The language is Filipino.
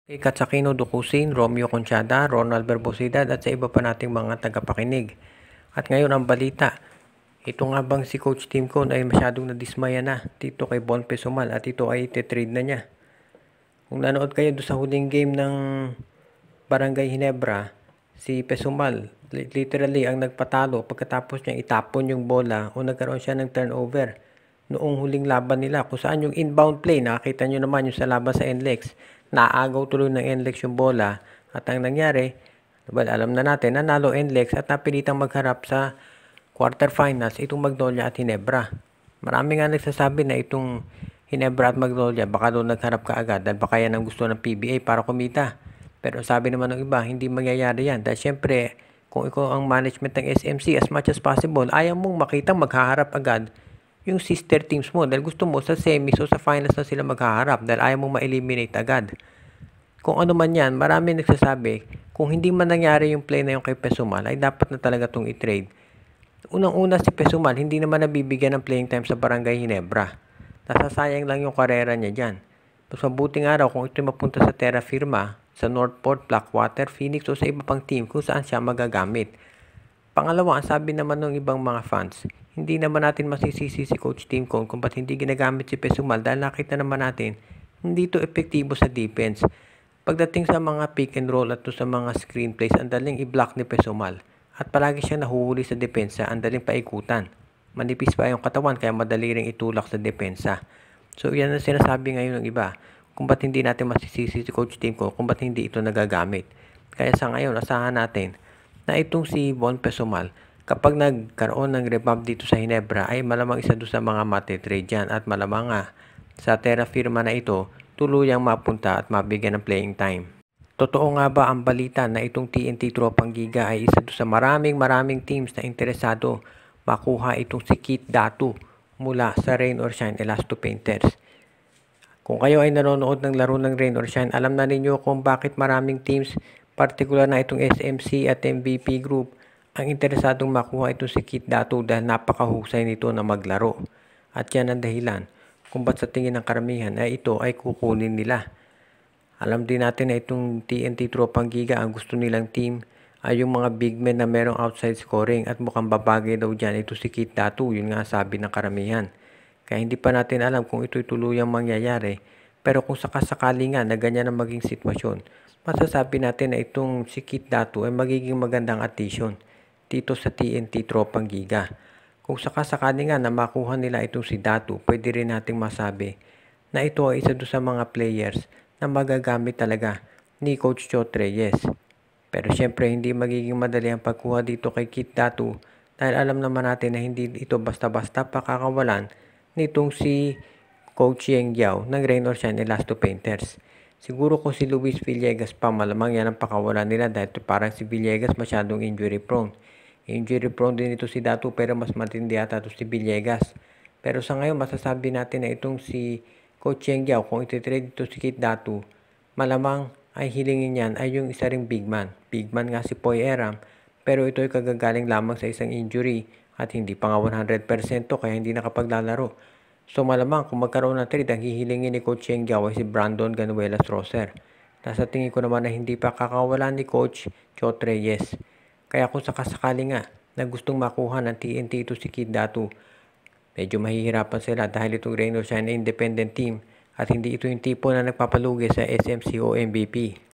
Kay Katsakino Ducusin, Romeo Conchada, Ronald Verbosidad at sa iba pa nating mga tagapakinig. At ngayon ang balita, ito nga bang si Coach Tim Cone ay masyadong nadismaya na dito kay Bon Pesumal at ito ay ite-trade na niya. Kung nanood kayo doon sa huling game ng Barangay Ginebra, si Pesumal literally ang nagpatalo pagkatapos niya itapon yung bola o nagkaroon siya ng turnover noong huling laban nila kung saan yung inbound play, nakakita nyo naman yung sa laban sa NLEX, naagaw tuloy ng NLEX yung bola at ang nangyari, well, alam na natin, nanalo NLEX at napilitang magharap sa quarterfinals itong Magnolia at Ginebra. Marami nga nagsasabi na itong Ginebra at Magnolia baka doon nagharap ka agad dahil baka yan ang gusto ng PBA para kumita. Pero sabi naman ng iba, hindi mangyayari yan dahil syempre kung ikaw ang management ng SMC, as much as possible, ayaw mong makitang maghaharap agad yung sister teams mo dahil gusto mo sa semis o sa finals na sila maghaharap dahil ayaw mong ma-eliminate agad. Kung ano man yan, marami nagsasabi, kung hindi man nangyari yung play na yung kay Pesumal, ay dapat na talaga itong i-trade. Unang-una si Pesumal, hindi naman nabibigyan ng playing time sa Barangay Ginebra. Nasasayang lang yung karera niya dyan. Mas mabuting araw kung ito mapunta sa Terra Firma, sa Northport, Blackwater, Phoenix o sa iba pang team kung saan siya magagamit. Pangalawa, ang sabi naman ng ibang mga fans, hindi naman natin masisisi si Coach Tim Cone kung ba't hindi ginagamit si Pesumal dahil nakita naman natin hindi ito epektibo sa defense. Pagdating sa mga pick and roll at sa mga screenplays, ang daling i-block ni Pesumal at palagi siyang nahuhuli sa depensa, ang daling paikutan. Manipis pa yung katawan kaya madali ring itulak sa depensa. So yan ang sinasabi ngayon ng iba kung ba't hindi natin masisisi si Coach Tim Cone kung ba't hindi ito nagagamit. Kaya sa ngayon, asahan natin na itong si Bon Pesumal, kapag nagkaroon ng revamp dito sa Ginebra, ay malamang isa doon sa mga matitrade dyan at malamang nga sa Terra Firma na ito, tuluyang mapunta at mabigyan ng playing time. Totoo nga ba ang balita na itong TNT Tropang Giga ay isa doon sa maraming teams na interesado makuha itong si Keith Datu mula sa Rain or Shine Elasto Painters? Kung kayo ay nanonood ng laro ng Rain or Shine, alam na ninyo kung bakit maraming teams, partikular na itong SMC at MVP Group, ang interesadong makuha itong si Keith Datu dahil napakahusay nito na maglaro. At yan ang dahilan kung ba't sa tingin ng karamihan ay ito ay kukunin nila. Alam din natin na itong TNT Tropang Giga, ang gusto nilang team ay yung mga big men na merong outside scoring at mukhang babagay daw dyan ito si Keith Datu, yun nga sabi ng karamihan. Kaya hindi pa natin alam kung ito'y tuluyang mangyayari, pero kung sakasakali nga na ganyan ang maging sitwasyon, masasabi natin na itong si Keith Datu ay magiging magandang addition dito sa TNT Tropang Giga. Kung sakasakali nga na makuha nila itong si Datu, pwede rin nating masabi na ito ay isa doon sa mga players na magagamit talaga ni Coach Chot Reyes. Pero syempre hindi magiging madali ang pagkuha dito kay Keith Datu dahil alam naman natin na hindi ito basta-basta pakakawalan nitong si Coach Yeng Giao ng Rain or Shine Elasto Painters. Siguro kung si Luis Villegas pa, malamang yan ang pakawalan nila dahil parang si Villegas masyadong injury prone. Injury prone din ito si Datu pero mas matindi ata ito si Villegas. Pero sa ngayon masasabi natin na itong si Coach Yeng Giao, kung ititrade ito si Keith Datu, malamang ay hilingin yan ay yung isa ring big man. Big man nga si Poy Eram pero ito ay kagagaling lamang sa isang injury at hindi pa nga 100% kaya hindi nakapaglalaro. So malamang kung magkaroon ng trade, ang hihilingin ni Coach Yeng Giao ay si Brandon Ganuelas Roser. Nasa tingin ko naman na hindi pa kakawalan ni Coach Chot Reyes. Kaya kung sakasakali nga na gustong makuha ng TNT ito si Keith Datu, medyo mahihirapan sila dahil itong Rain or Shine na independent team at hindi ito yung tipo na nagpapalugi sa SMC o MVP.